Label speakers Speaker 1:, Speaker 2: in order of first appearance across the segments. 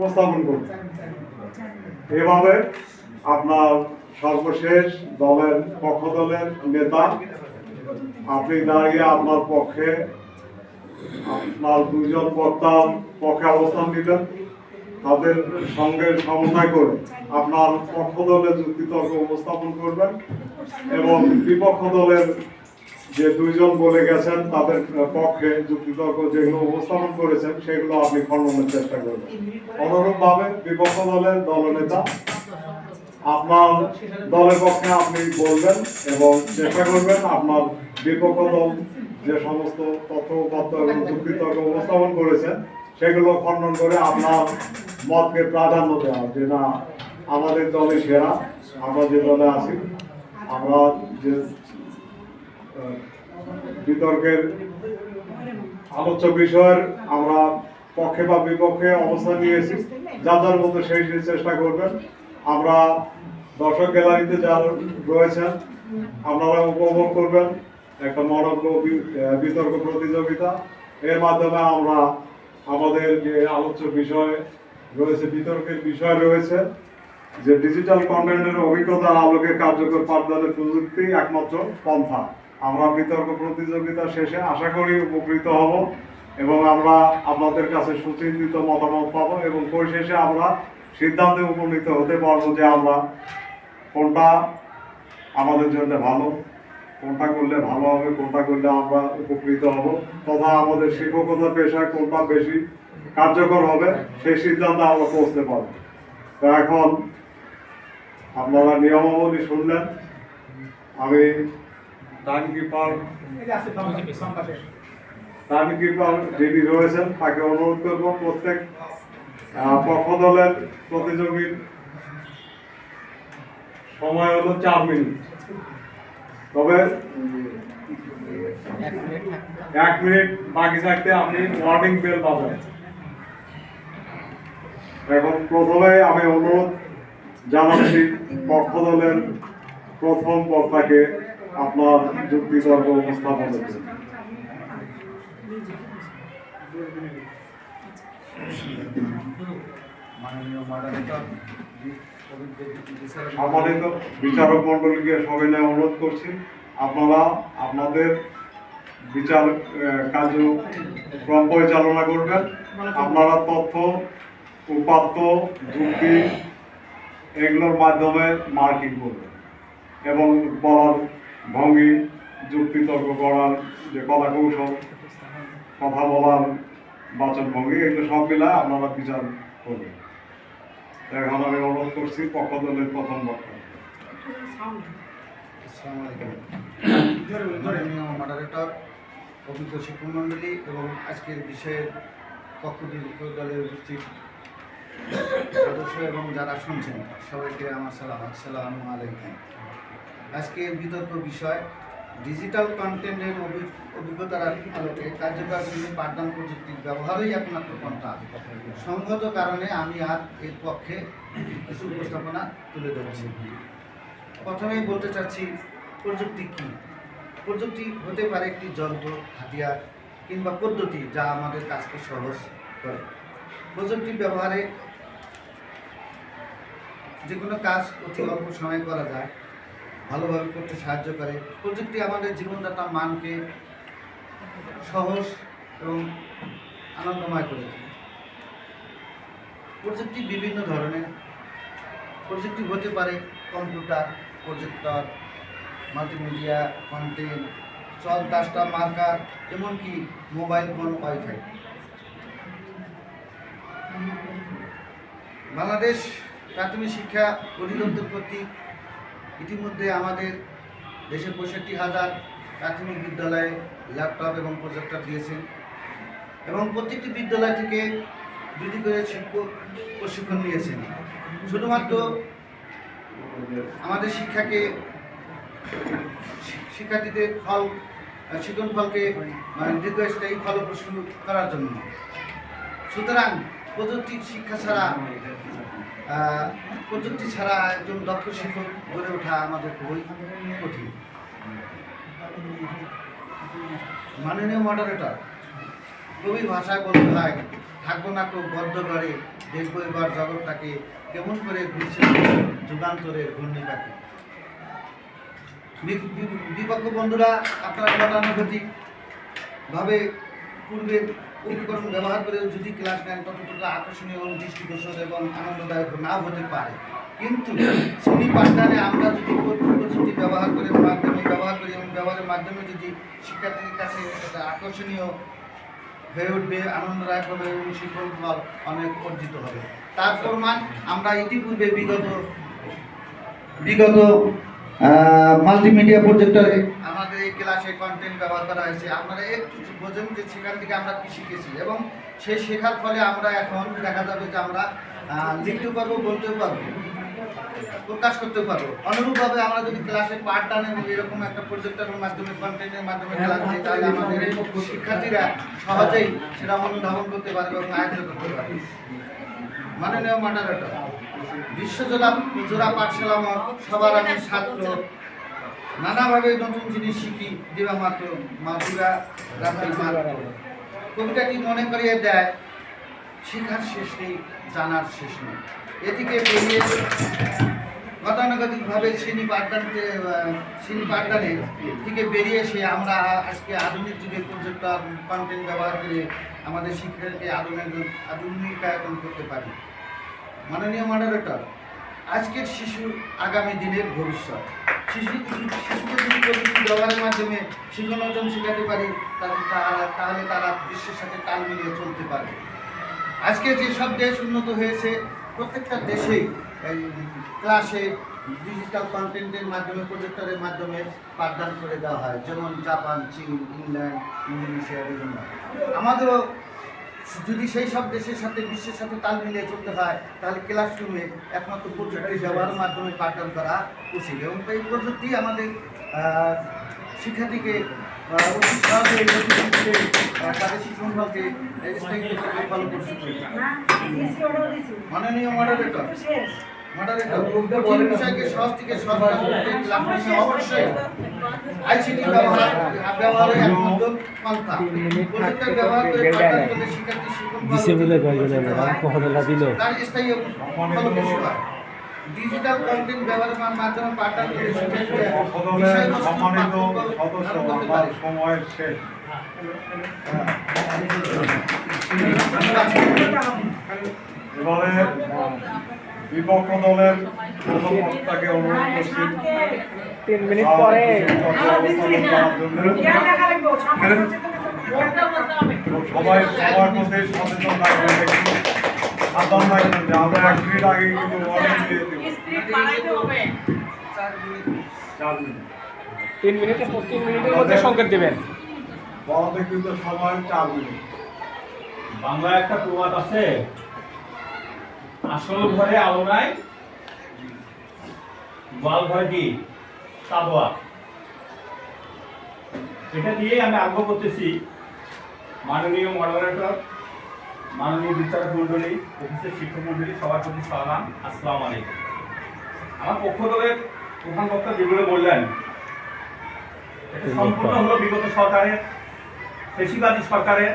Speaker 1: উপস্থাপন করবেন। এভাবে আপনার সর্বশেষ পক্ষ দলের নেতা আপনি দাঁড়িয়ে আপনার পক্ষে আপনার দুইজন বক্তার পক্ষে অবস্থান নিলেন, তাদের সঙ্গে সমন্বয় করে আপনার পক্ষ দলের যুক্তিতর্ক উপস্থাপন করবেন এবং বিপক্ষ দলের যে দুইজন বলে গেছেন তাদের পক্ষে যুক্তিতর্ক যেগুলো উপস্থাপন করেছেন সেগুলো আপনি খণ্ডনের চেষ্টা করবেন। অনুরূপভাবে বিপক্ষ দলের দলনেতা আপনার দলের পক্ষে আপনি বলবেন এবং চেষ্টা করবেন আপনার বিপক্ষ দল যে সমস্ত তথ্য উপাত্ত এবং যুক্তিতর্ক উপস্থাপন করেছেন সেগুলো খণ্ডন করে আপনার মতকে প্রাধান্য দেওয়া, যে না আমাদের দলই সেরা, আমরা যে দলে আছি, আমরা যে বিতর্কের আলোচ্য বিষয়ের আমরা পক্ষে বা বিপক্ষে অবস্থান নিয়েছি, যার যার মতো সেই চেষ্টা করবেন। আমরা দর্শক গ্যালারিতে যারা রয়েছেন আপনারা উপভোগ করবেন একটা মনোজ্ঞ বিতর্ক প্রতিযোগিতা। এর মাধ্যমে আমরা আমাদের যে আলোচ্য বিষয় রয়েছে, বিতর্কের বিষয় রয়েছে যে ডিজিটাল কন্টেন্টের অভিজ্ঞতার আলোকে কার্যকর পাঠদানের প্রযুক্তি একমাত্র পন্থা। আমরা বিতর্ক প্রতিযোগিতা শেষে আশা করি উপকৃত হব এবং আমরা আপনাদের কাছে সুচিন্তিত মতামত পাবো এবং পরিশেষে আমরা সিদ্ধান্তে উপনীত হতে পারবো যে আমরা কোনটা আমাদের জন্য ভালো, কোনটা করলে ভালো হবে, কোনটা করলে আমরা উপকৃত হব, তথা আমাদের শিক্ষকতা পেশায় কোনটা বেশি কার্যকর হবে সেই সিদ্ধান্তে আমরা পৌঁছতে পারবো। তো এখন আপনারা নিয়মাবলী শুনলেন। আমি টাইমকিপার যিনি রয়েছেন তাকে অনুরোধ করব প্রত্যেক পক্ষ দলের প্রতিযোগীর সময় হলো 4 মিনিট, তবে 1 মিনিট বাকি থাকতে আপনি ওয়ার্নিং বেল পাবেন। এখন প্রথমে আমি অনুরোধ জানাচ্ছি পক্ষ দলের প্রথম বক্তাকে আপনার যুক্তিতর্ক উপস্থাপন করতে। সম্মানিত বিচারক মন্ডলীকে সবিনয় অনুরোধ করছি আপনারা আপনাদের বিচার কার্যক্রম পরিচালনা করবেন। আপনারা তথ্য উপাত্ত যুক্তি এগুলোর মাধ্যমে মার্কিং করবেন এবং বলার ভঙ্গি, যুক্তিতর্ক করার যে কলা কৌশল, কথা বলার বাচন ভঙ্গি, এগুলো সব মিলায় আপনারা বিচার করবেন। এখন আমি অনুরোধ করছি পক্ষ দলের প্রথম বক্তা।
Speaker 2: মডারেটর, অভিজ্ঞ শিক্ষক মন্ডলী এবং আজকের বিষয়ের পক্ষ দলের উপস্থিত সদস্য এবং যারা শুনছেন সবাইকে আমার সালাম, আসসালামু আলাইকুম। আজকের বিতর্ক বিষয় ডিজিটাল কন্টেন্টের অভিজ্ঞতার আলোকে কার্যকর পাঠদান প্রযুক্তির ব্যবহারই একমাত্র পন্থা। সংগত কারণে আমি আর এর পক্ষে কিছু উপস্থাপনা তুলে ধরছি। প্রথমেই বলতে চাচ্ছি প্রযুক্তি কী। প্রযুক্তি হতে পারে একটি যন্ত্র, হাতিয়ার কিংবা পদ্ধতি যা আমাদের কাজকে সহজ করে। প্রযুক্তির ব্যবহারে যে কোনো কাজ অতি অল্প সময়ে করা যায়, ভালোভাবে করতে সাহায্য করে। প্রযুক্তি আমাদের জীবনযাত্রার মানকে সহজ এবং আনন্দময় করে তোলে। প্রযুক্তি বিভিন্ন ধরনের। প্রযুক্তি হতে পারে কম্পিউটার, প্রজেক্টর, মাল্টিমিডিয়া, কন্টেন্ট, চক, ডাস্টার, মার্কার, এমনকি মোবাইল ফোন, ওয়াইফাই। বাংলাদেশ প্রাথমিক শিক্ষা অধিদপ্তর কর্তৃক ইতিমধ্যে আমাদের দেশে 65,000 প্রাথমিক বিদ্যালয়ে ল্যাপটপ এবং প্রজেক্টর দিয়েছেন এবং প্রত্যেকটি বিদ্যালয় থেকে 2টি করে শিক্ষক প্রশিক্ষণ নিয়েছেন। শুধুমাত্র আমাদের শিক্ষার্থীদের শিক্ষণ ফলকে দীর্ঘস্থায়ী ফলপ্রসূ করার জন্য। সুতরাং প্রযুক্তি ছাড়া একজন দক্ষ শিক্ষক গড়ে ওঠা আমাদের খুবই কঠিন। মাননীয় মডারেটর, কবির ভাষায় বলতে হয়, থাকবো না কেউ বদ্ধ ঘরে, দেখবো এবার জগৎটাকে কেমন করে ঘুরছে যুগান্তরের ঘূর্ণিপাকে। বিপক্ষ বন্ধুরা আপনারা গতানুগতিক ভাবে পূর্বের উপকরণ ব্যবহার করে যদি ক্লাস নেন ততটুকু আকর্ষণীয় এবং দৃষ্টিগোচর এবং আনন্দদায়ক নাও হতে পারে, কিন্তু শ্রেণী পাঠদানে আমরা যদি প্রযুক্তি ব্যবহার করে এবং ব্যবহারের মাধ্যমে যদি শিক্ষার্থীদের কাছে এটা আকর্ষণীয় হয়ে উঠবে, আনন্দদায়ক হবে এবং শিক্ষণ ফল অনেক অর্জিত হবে। তার প্রমাণ আমরা ইতিপূর্বে বিগত মাল্টিমিডিয়া প্রজেক্টরে আমাদের এই ক্লাসে কন্টেন্ট ব্যবহার করা হয়েছে। আপনারা একটু বোঝেন যে সেখান থেকে আমরা কী শিখেছি এবং সেই শেখার ফলে আমরা এখন দেখা যাবে যে আমরা লিখতেও পারবো, বলতেও পারবো, প্রকাশ করতে পারবো। অনুরূপভাবে আমরা যদি ক্লাসে পাঠদান এবং এরকম একটা প্রজেক্টরের মাধ্যমে কন্টেন্টের মাধ্যমে ক্লাস দিই, তাহলে আমাদের শিক্ষার্থীরা সহজেই সেটা অনুধাবন করতে পারবে এবং আয়ত্ত করতে পারবে। মাননীয় মডারেটর, বিশ্বজোড়া পাঠশালা সবার আমি ছাত্র, নানাভাবে নতুন জিনিস শিখি দিবা মাত্র কবিতাটি মনে করিয়ে দেয় শিখার শেষ নেই, জানার শেষ নেই। এদিকে বেরিয়ে গতানুগতিকভাবে শ্রেণী পাঠদানে থেকে বেরিয়ে এসে আমরা আজকে আধুনিক যুগের প্রজেক্টর কন্টেন্ট ব্যবহার করে আমাদের শিক্ষাকে আধুনিকায়ন করতে পারি। মাননীয় মডারেটর, আজকের শিশু আগামী দিনের ভবিষ্যৎ। শিশুকে যদি প্রযুক্তি ব্যবহারের মাধ্যমে শিক্ষণ অর্জন শেখাতে পারি, তাহলে তারা বিশ্বের সাথে তাল মিলিয়ে চলতে পারবে। আজকে যেসব দেশ উন্নত হয়েছে, প্রত্যেকটা দেশেই ক্লাসে ডিজিটাল কন্টেন্টের মাধ্যমে প্রজেক্টরের মাধ্যমে পাঠদান করে দেওয়া হয়, যেমন জাপান, চীন, ইংল্যান্ড, ইন্দোনেশিয়া বিভিন্ন। আমাদেরও যদি সেই সব দেশের সাথে বিশ্বের সাথে তাল মিলিয়ে চলতে হয়, তাহলে ক্লাসরুমে একমাত্র প্রযুক্তি ব্যবহারের মাধ্যমে পাঠদান করা উচিত এবং এই প্রযুক্তি আমাদের শিক্ষার্থীকে অতি সহজে তাদের শিক্ষণকে ভালো করতে পারে। মাননীয় মডারেটর, বিষয়কে সহজ থেকে সহজ করতে অবশ্যই আইসিটি ব্যবহারের একমাত্র পন্থা। প্রজেক্টর ব্যবহার করে শিক্ষার্থী তার স্থায়ী ফলপ্রসূ হয়। ডিজিটাল কন্টেন্ট ব্যবহারের মাধ্যমে পাঠদান করে
Speaker 1: সময়ের শেষ। এবারে বিপক্ষ দলের প্রথম বক্তাকে অনুরোধ করছি
Speaker 3: 3 মিনিট পরে
Speaker 1: সবাই সবার মধ্যে সচেতন থাকবেন, সাবধান থাকবেন যে আমরা 1 মিনিট আগে কিন্তু অনেক দিয়ে দেব। 4 মিনিট
Speaker 3: 3 মিনিটের মধ্যে সংকেত দিবেন।
Speaker 1: বড়দের কিন্তু সময় 4 মিনিট।
Speaker 4: বাংলা একটা প্রবাদ আছে, আসল ঘরে আলো নাই, গোয়াল ঘরে কি সাদোয়া। এটা দিয়ে আমি আরম্ভ করতেছি। মাননীয় মডারেটর, মাননীয় বিচারক মন্ডলী, অফিসের শিক্ষক মন্ডলী, সবার প্রতি সালাম, আসসালামু আলাইকুম। আমার পক্ষ দলের প্রধান বক্তা যেগুলো বললেন, এটা সম্পূর্ণ হলো বিগত সরকারের, পেশিবাদী সরকারের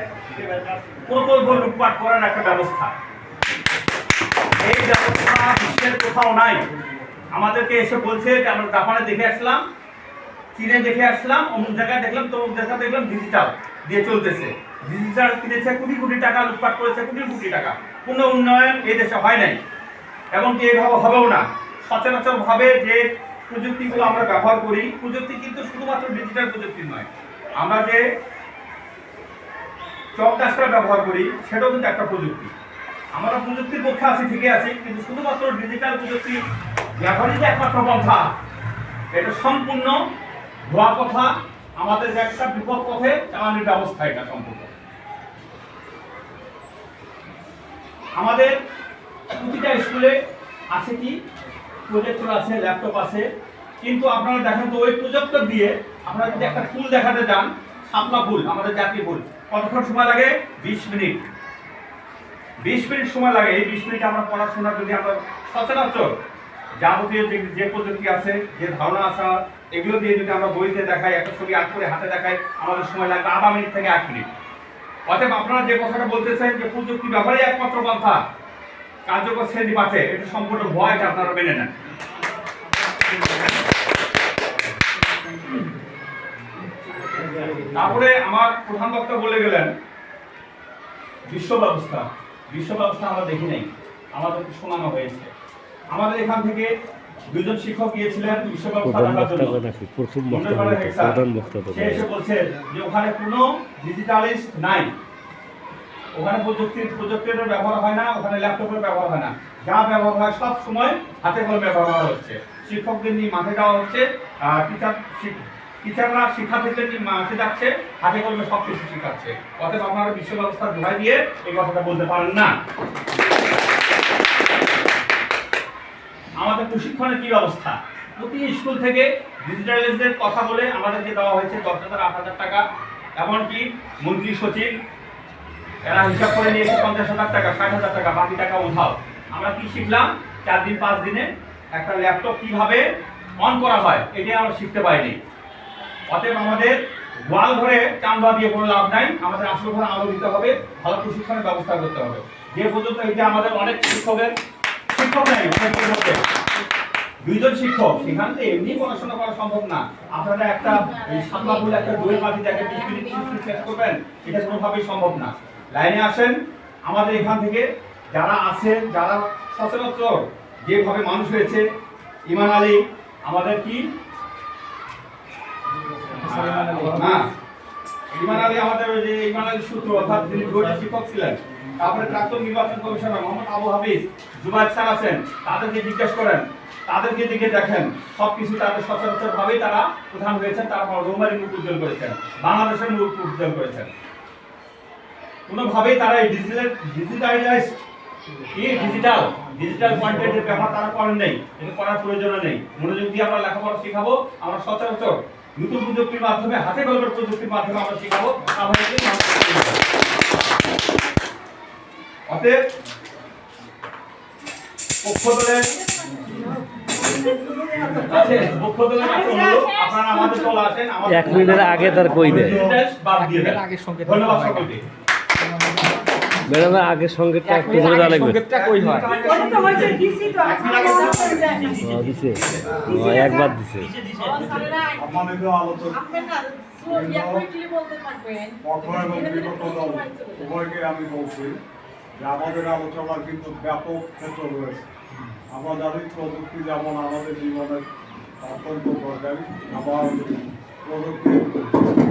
Speaker 4: প্রকল্প লুটপাট করার একটা ব্যবস্থা। এই ব্যবস্থা বিশ্বের কোথাও নাই। আমাদেরকে এসে বলছে যে আমরা জাপানে দেখে আসলাম, চীনে দেখে আসলাম, অমুক জায়গায় দেখলাম, তমুক জায়গায় দেখলাম, ডিজিটাল দিয়ে চলতেছে। ডিজিটাল কিনেছে কোটি কোটি টাকা, লুটপাট করেছে কোটি কোটি টাকা। কোনো উন্নয়ন এই দেশে হয় নাই, এমনকি এইভাবে হবেও না। সচরাচর ভাবে যে প্রযুক্তিগুলো আমরা ব্যবহার করি, প্রযুক্তি কিন্তু শুধুমাত্র ডিজিটাল প্রযুক্তি নয়। আমরা যে চক ডাস্টার ব্যবহার করি, সেটাও কিন্তু একটা প্রযুক্তি। আমরা প্রযুক্তির পক্ষে আছি, ঠিকই আছি, কিন্তু শুধুমাত্র ডিজিটাল প্রযুক্তি ব্যবহারই যে একমাত্র পন্থা, এটা সম্পূর্ণ ভুয়া কথা। আমাদের একটা বিপদ পথে চালানোর ব্যবস্থা এটা সম্পূর্ণ। আমাদের প্রতিটা স্কুলে আছে কি প্রজেক্টর আছে, ল্যাপটপ আছে, কিন্তু আপনারা দেখেন তো ওই প্রজেক্টর দিয়ে আপনারা যদি একটা ফুল দেখাতে যান, শাপলা ফুল, আমাদের জাতীয় ফুল, কতক্ষণ সময় লাগে? 20 মিনিট। 20 মিনিট সময় লাগে। এই 20 মিনিট আমরা পড়াশোনা যদি আমরা সচরাচর যাবতীয় যে প্রযুক্তি আছে, যে ধারণা আছে, এগুলো দিয়ে যদি আমরা বইতে দেখাই, একটা ছবি আঁক করে হাতে দেখাই, আমাদের সময় লাগবে আধা মিনিট থেকে 1 মিনিট। অতএব আপনারা যে কথাটা বলতেছেন যে প্রযুক্তি ব্যবহারই একমাত্র পন্থা, কার্যকর শ্রেণী পাঠে এটা সম্পূর্ণ ভয়, এটা আপনারা মেনে নেন। তারপরে আমার প্রধান বক্তা বলে গেলেন বিশ্ব ব্যবস্থা আমরা দেখি নাই, আমাদেরকে শোনানো হয়েছে। আমাদের এখান থেকে দুজন শিক্ষক গিয়েছিলেন বিশ্ব ব্যবস্থা দেখার জন্য। সে এসে বলছে যে ওখানে কোনো ডিজিটালিস্ট নাই, ওখানে প্রযুক্তির ব্যবহার হয় না, ওখানে ল্যাপটপের ব্যবহার হয় না, যা ব্যবহার হয় সব সময় হাতে কলমে ব্যবহার হচ্ছে। শিক্ষকদের নিয়ে মাঠে যাওয়া হচ্ছে, টিচাররা শিক্ষার্থীদের নিয়ে মাঠে যাচ্ছে, হাতে কলমে সব কিছু শেখাচ্ছে। অতএব আপনারা বিশ্ব ব্যবস্থার দোহাই দিয়ে এই কথাটা বলতে পারেন না। আমাদের প্রশিক্ষণের কি ব্যবস্থা? প্রতি স্কুল থেকে ডিজিটালাইজের কথা বলে আমাদেরকে দেওয়া হয়েছে 10,000 8,000 টাকা। এমনকি মন্ত্রী সচিব এরা হিসাব করে নিয়েছে 50,000 টাকা, 60,000 টাকা, বাকি টাকা উঠাও। আমরা কি শিখলাম? 4 দিন 5 দিনে একটা ল্যাপটপ কিভাবে অন করা হয় এটাই আমরা শিখতে পাইনি। অতএব আমাদের ওয়াল ঘরে চান্দা দিয়ে কোনো লাভ নাই, আমাদের আসল ঘরে আলো দিতে হবে, ভালো প্রশিক্ষণের ব্যবস্থা করতে হবে। যে পর্যন্ত এটা আমাদের অনেক শিক্ষক নাই, দুইজন শিক্ষক, সেখান থেকে এমনি পড়াশোনা করা সম্ভব না। আপনারা একটা সাতলা বলে একটা দই মাটি দেখে 20 মিনিট শেষ করবেন, এটা কোনোভাবেই সম্ভব না। লাইনে আসেন। আমাদের এখান থেকে যারা আছেন, যারা সচরাচর যেভাবে মানুষ হয়েছে, ইমান আলী আমাদের কি ইমান আলী আমাদের ওই যে ইমান আলী সূত্র, অর্থাৎ যিনি দুইটা শিক্ষক ছিলেন। তারপরে প্রাক্তন নির্বাচন কমিশনার মোহাম্মদ আবু হাফিজ, জুবাইর স্যার আছেন, তাদেরকে জিজ্ঞেস করেন, তাদেরকে দিকে দেখেন, সবকিছু তাদের সচরাচর ভাবেই তারা প্রধান হয়েছেন, তারা রোমারি মুখ উজ্জ্বল করেছেন, বাংলাদেশের মুখ উজ্জ্বল করেছেন। কোনোভাবেই তারা এই ডিজিটাল কন্টেন্টের ব্যবহার তারা করেন নাই, এটা করার প্রয়োজন নেই। মনোযোগ দিয়ে আমরা লেখাপড়া শেখাবো, আমরা সচরাচর নতুন প্রযুক্তির মাধ্যমে, হাতে কলমের প্রযুক্তির মাধ্যমে আমরা শেখাবো। অতএব পক্ষদলের আপনারা আমাদের দল আসেন,
Speaker 5: 1 মিনিটের আগে তার কই দেয়,
Speaker 4: বাদ দিয়ে দেন। ধন্যবাদ সকলকে।
Speaker 5: ম্যাডাম আগের সংকেতটা একটু বলে দেওয়া লাগবে।
Speaker 3: সংকেতটা কই হয়?
Speaker 5: দিছে, একবার দিছে।
Speaker 1: সম্মানিত আলোচক পক্ষ এবং বিপক্ষ দল উভয়কে আমি বলছি যে আমাদের আলোচনার কিন্তু ব্যাপক ক্ষেত্র রয়েছে। আমরা জানি প্রযুক্তি যেমন আমাদের জীবনের অত্যন্ত দরকারি, আবার প্রযুক্তির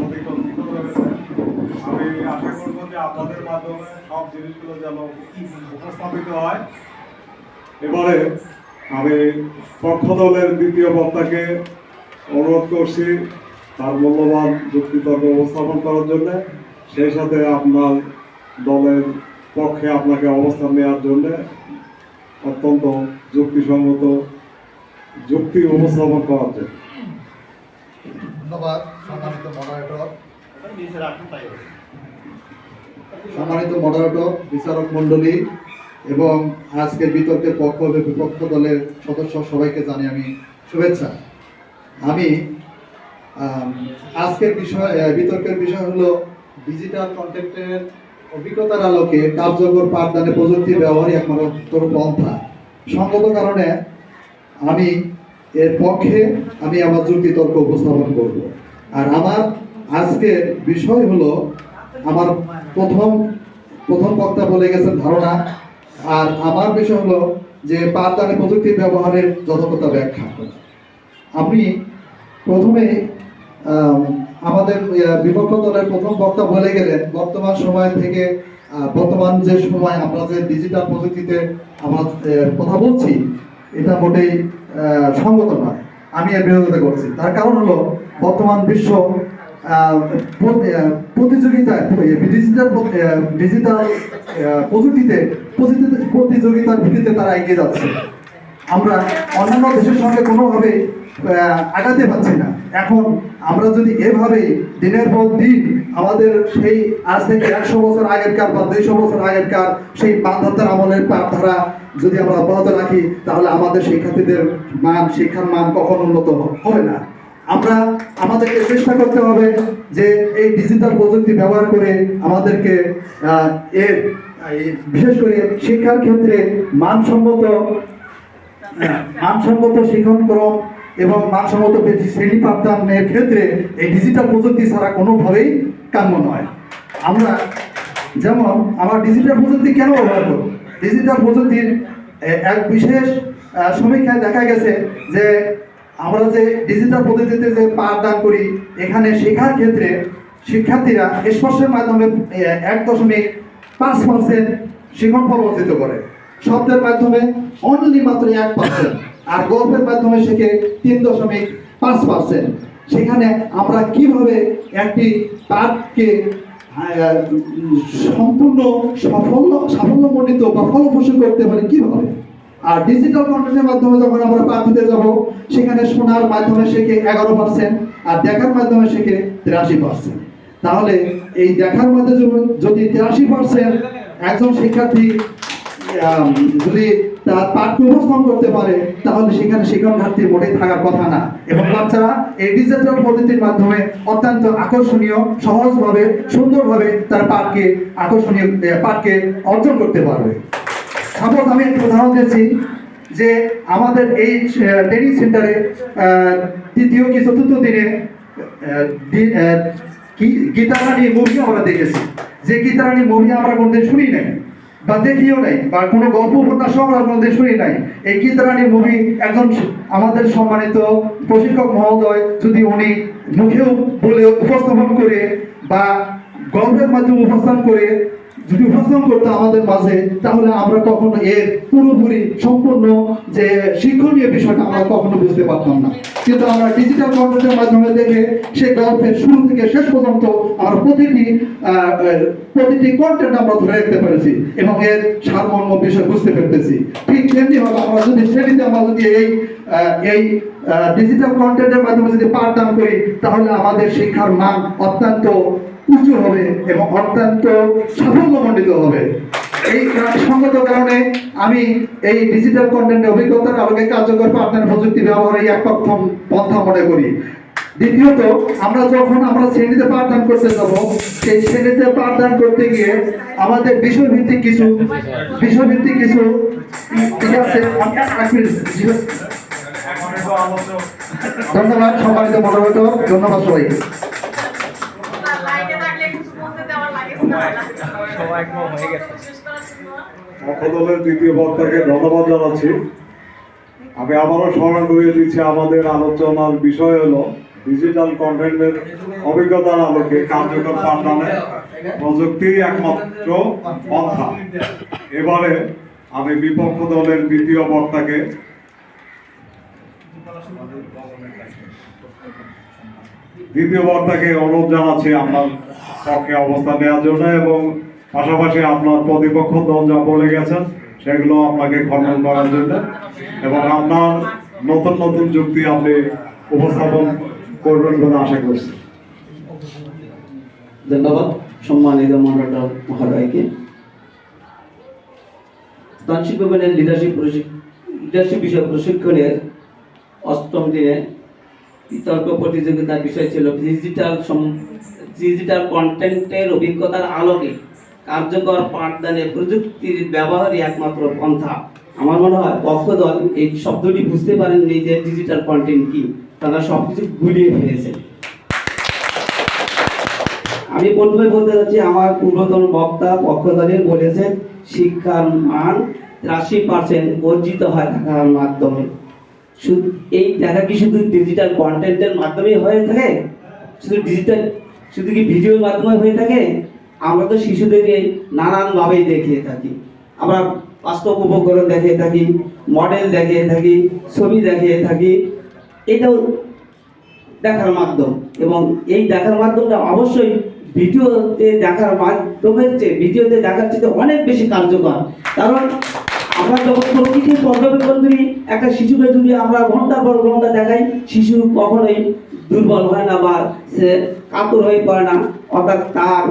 Speaker 1: অধিকল্পিত রয়েছে। আমি আশা করব যে আপনাদের মাধ্যমে সব জিনিসগুলো যেন উপস্থাপিত হয়। এবারে আমি পক্ষ দলের দ্বিতীয় বক্তাকে অনুরোধ করছি তার মূল্যবান যুক্তিতর্ক উপস্থাপন করার জন্য, সেই সাথে আপনার দলের পক্ষে আপনাকে অবস্থান নেওয়ার জন্য অত্যন্ত যুক্তিসঙ্গত যুক্তি উপস্থাপন করার জন্য।
Speaker 2: ধন্যবাদ সম্মানিত মডারেটর, বিচারক মণ্ডলী এবং আজকের বিতর্কের পক্ষ এবং বিপক্ষ দলের সদস্য সবাইকে জানি আমি শুভেচ্ছা। আমি আজকের বিতর্কের বিষয় হলো ডিজিটাল কন্টেন্টের অভিজ্ঞতার আলোকে কার্যকর পাঠদানে প্রযুক্তির ব্যবহারই একমাত্র পন্থা। সঙ্গত কারণে আমি এর পক্ষে আমার যুক্তিতর্ক উপস্থাপন করব। আর আমার আজকের বিষয় হলো, আমার প্রথম বক্তা বলে গেছেন ধারণা, আর আমার বিষয় হলো যে পাঠদানে প্রযুক্তির ব্যবহারের যথাযথ ব্যাখ্যা। আমি প্রথমে আমাদের বিপক্ষ দলের প্রথম বক্তা বলে গেলেন বর্তমান সময় থেকে বর্তমান যে সময় আমরা যে ডিজিটাল প্রযুক্তিতে আমরা কথা বলছি এটা মোটেই সঙ্গত নয়। আমি এর বিরোধিতা করছি। তার কারণ হলো বর্তমান বিশ্ব প্রতিযোগিতায় ডিজিটাল প্রযুক্তিতে প্রতিযোগিতার ভিত্তিতে তারা এগিয়ে যাচ্ছে। আমরা অন্যান্য দেশের সঙ্গে কোনোভাবে আগাতে পারছি না। এখন আমরা যদি এভাবে দিনের পর দিন আমাদের সেই আজ থেকে 100 বছর আগেরকার বা 200 বছর আগেরকার সেই পাঠধারার আমলের পাঠধারা যদি আমরা অব্যাহত রাখি, তাহলে আমাদের শিক্ষার্থীদের শিক্ষার মান কখনো উন্নত হবে না।
Speaker 6: আমরা আমাদেরকে চেষ্টা করতে হবে যে এই ডিজিটাল প্রযুক্তি ব্যবহার করে আমাদেরকে বিশেষ করে শিক্ষার ক্ষেত্রে মানসম্মত শিক্ষণক্রম এবং মানসম্মত শ্রেণী পাঠদানের ক্ষেত্রে এই ডিজিটাল প্রযুক্তি ছাড়া কোনোভাবেই কাম্য নয়। আমরা যেমন আমরা ডিজিটাল প্রযুক্তি কেন ব্যবহার করব? ডিজিটাল প্রযুক্তির এক বিশেষ সমীক্ষায় দেখা গেছে যে আমরা যে ডিজিটাল পদ্ধতিতে যে পাঠদান করি, এখানে শেখার ক্ষেত্রে শিক্ষার্থীরা স্পর্শের মাধ্যমে 1.5% শিখন ফল অর্জিত করে, শব্দের মাধ্যমে অনলি মাত্র 1%, আর গল্পের মাধ্যমে শেখে 3.5%। সেখানে আমরা কিভাবে একটি পাঠকে সম্পূর্ণ সাফল্যমণ্ডিত বা ফলপ্রসূ করতে পারি কিভাবে? আর ডিজিটাল কন্টেন্টের মাধ্যমে যখন আমরা পাঠ দিতে যাব, সেখানে শোনার মাধ্যমে শেখে 11% আর দেখার মাধ্যমে শেখে 83%। তাহলে এই দেখার মধ্যে যদি 83% একজন শিক্ষার্থী যদি তার পাঠকে উপস্থাপন করতে পারে, তাহলে সেখানে শিক্ষণ ঘাটতি মোটেই থাকার কথা না। এবং বাচ্চারা এই ডিজিটাল পদ্ধতির মাধ্যমে অত্যন্ত আকর্ষণীয়, সহজভাবে, সুন্দরভাবে তার পাঠকে অর্জন করতে পারবে। সাপোজ আমি একটু উদাহরণ দিচ্ছি যে আমাদের এই ট্রেনিং সেন্টারে তৃতীয় কি চতুর্থ দিনে গীতারানী মুভি আমরা দেখেছি। যে গীতারানী মুভি আমরা কোনোদিন শুনি নাই বা দেখিও নাই, বা কোনো গল্প উপন্যাস আমরা কোনোদিন শুনি নাই। এই গীতারানী মুভি একজন আমাদের সম্মানিত প্রশিক্ষক মহোদয় যদি উনি মুখেও বলে উপস্থাপন করে বা গল্পের মাধ্যমে উপস্থাপন করে যদি উপস্থাপন করতো আমাদের মাঝে, তাহলে আমরা কখনো এর পুরোপুরি সম্পূর্ণ যে শিক্ষণীয় বিষয়টা আমরা কখনো বুঝতে পারতাম না। কিন্তু আমরা ডিজিটাল কন্টেন্টের মাধ্যমে দেখে সে গল্পের শুরু থেকে শেষ পর্যন্ত আমরা প্রতিটি কন্টেন্ট আমরা ধরে রাখতে পেরেছি এবং এর সারমর্ম বিষয় বুঝতে পেরেছি। ঠিক তেমনি ভাবে আমরা যদি শ্রেণীতে আমরা যদি এই ডিজিটাল কন্টেন্টের মাধ্যমে যদি পাঠদান করি, তাহলে আমাদের শিক্ষার মান অত্যন্ত উঁচু হবে এবং অত্যন্ত সাফল্যমণ্ডিত হবে। এই সঙ্গত কারণে আমি এই ডিজিটাল কন্টেন্টের অভিজ্ঞতার আলোকে কার্যকর পাঠদান প্রযুক্তি ব্যবহারে এক প্রথম পন্থা মনে করি। দ্বিতীয়ত, আমরা যখন শ্রেণীতে পাঠদান করতে যাব, সেই শ্রেণীতে পাঠদান করতে গিয়ে আমাদের বিষয়ভিত্তিক কিছু ধন্যবাদ সম্মানিত মডারেটর, ধন্যবাদ সবাইকে।
Speaker 1: পক্ষদলের দ্বিতীয় বক্তাকে ধন্যবাদ জানাচ্ছি। আমি আবারও স্মরণ করিয়ে দিচ্ছি, আমাদের আলোচনার বিষয় হলো ডিজিটাল কন্টেন্টের অভিজ্ঞতার আলোকে কার্যকর পাঠদানে প্রযুক্তি একমাত্র পন্থা। এবারে আমি বিপক্ষ দলের দ্বিতীয় বক্তাকে অনুরোধ জানাচ্ছি আপনার পক্ষে অবস্থান নেওয়ার জন্য, এবং পাশাপাশি আপনার প্রতিপক্ষ দল যা বলে গেছেন সেগুলো আপনাকে খণ্ডন করার জন্য, এবং আপনার নতুন নতুন যুক্তি আপনি উপস্থাপন করবেন বলে আশা করছি।
Speaker 7: ধন্যবাদ সম্মানিত মডারেটর মহোদয়কে। তান্ত্রিক বিভাগের লিডারশিপ বিষয় প্রশিক্ষণের 8ম দিনে বিতর্ক প্রতিযোগিতার বিষয় ছিল ডিজিটাল কন্টেন্টের অভিজ্ঞতার আলোকে কার্যকর পাঠদানে প্রযুক্তির ব্যবহারই একমাত্র পন্থা। আমার মনে হয় পক্ষ দল এই শব্দটি বুঝতে পারেননি যে ডিজিটাল কন্টেন্ট কি, তারা সবকিছু গুলিয়ে ফেলেছে। আমি প্রথমে বলতে চাচ্ছি, আমার পূর্বতন বক্তা পক্ষ দলের বলেছেন শিক্ষার মান 83% অর্জিত হয় দেখার মাধ্যমে। এই দেখা কি শুধু ডিজিটাল কন্টেন্টের মাধ্যমে হয়ে থাকে? শুধু কি ভিডিওর মাধ্যমে হয়ে থাকে? আমরা তো শিশুদেরকে নানানভাবেই দেখিয়ে থাকি। আমরা বাস্তব উপকরণ দেখিয়ে থাকি, মডেল দেখিয়ে থাকি, ছবি দেখিয়ে থাকি। এটাও দেখার মাধ্যম, এবং এই দেখার মাধ্যমটা অবশ্যই ভিডিওতে দেখার মাধ্যমের চেয়ে ভিডিওতে দেখার চেয়ে অনেক বেশি কার্যকর। কারণ আমরা যখন প্রকৃতির পর্যবেক্ষণ করি, একটা শিশুকে যদি আমরা ঘন্টার পর ঘন্টা দেখাই, শিশু কখনোই দুর্বল হয় না বা সে কাতর হয়ে পড়ে না, অর্থাৎ তার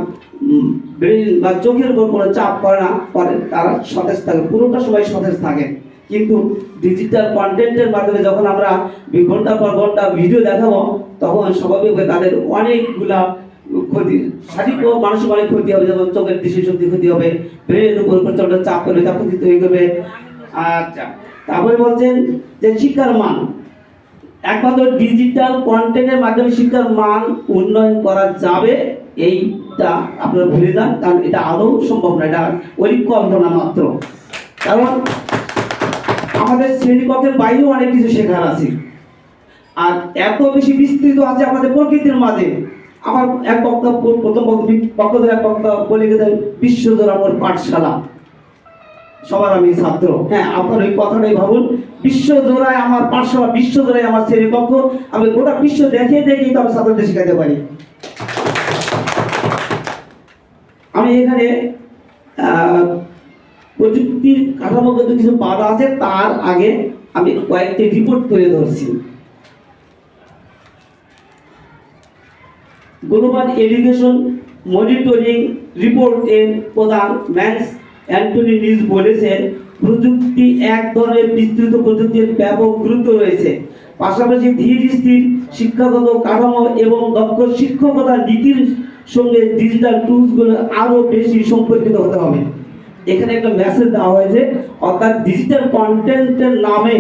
Speaker 7: ব্রেন বা চোখের উপর কোনো চাপ পড়ে না, পরে তারা সতেজ থাকে, পুরোটা সময় সতেজ থাকে। কিন্তু ডিজিটাল কন্টেন্টের মাধ্যমে যখন আমরা ঘন্টা পর ঘন্টা ভিডিও দেখাবো, তখন স্বাভাবিকভাবে তাদের অনেকগুলা ক্ষতি, শারীরিক ও মানসিক অনেক ক্ষতি হবে, যেমন চোখের দৃষ্টিশক্তি ক্ষতি হবে, ব্রেনের উপর প্রচন্ড চাপ পড়বে, চাপ ক্ষতি তৈরি করবে। আচ্ছা, তারপরে বলছেন যে শিক্ষার মান, একমাত্র ডিজিটাল কন্টেন্টের মাধ্যমে শিক্ষার মান উন্নয়ন করা যাবে এইটা আপনারা ভুলে যান, কারণ এটা আদৌ সম্ভব না, এটা পরিকল্পনা মাত্র। কারণ আমাদের শ্রেণীকক্ষের বাইরেও অনেক কিছু শেখার আছে, আর এত বেশি বিস্তৃত আছে আমাদের প্রকৃতির মাঝে। আমার এক বক্তব্য, প্রথম বক্তব্যের এক বক্তা বলে গেছেন বিশ্বজোড়া আমার পাঠশালা, সবার আমি ছাত্র। হ্যাঁ, আপনার ওই কথাটাই ভাবুন, বিশ্বজোড়ায় আমার পাঠশালা, বিশ্বজোড়ায় আমার শ্রেণীকক্ষ, আমি গোটা বিশ্ব দেখে দেখেই তো আমি ছাত্রদের শেখাতে পারি। আমি এখানে প্রযুক্তির কাঠামোগত কিছু বাধা আছে, তার আগে আমি কয়েকটি রিপোর্ট তুলে ধরছি। গ্লোবাল এডুকেশন মনিটরিং রিপোর্টের প্রধান ম্যান্স অ্যান্টনি নিজ বলেছেন, প্রযুক্তি এক ধরনের বিস্তৃত প্রযুক্তির ব্যাপক গুরুত্ব রয়েছে, পাশাপাশি ধীর স্থির শিক্ষাগত কাঠামো এবং দক্ষ শিক্ষকতা নীতির সঙ্গে ডিজিটাল টুলসগুলো আরো বেশি সম্পর্কিত হতে হবে। এখানে একটা মেসেজ দেওয়া হয়েছে, অর্থাৎ ডিজিটাল কন্টেন্টের নামে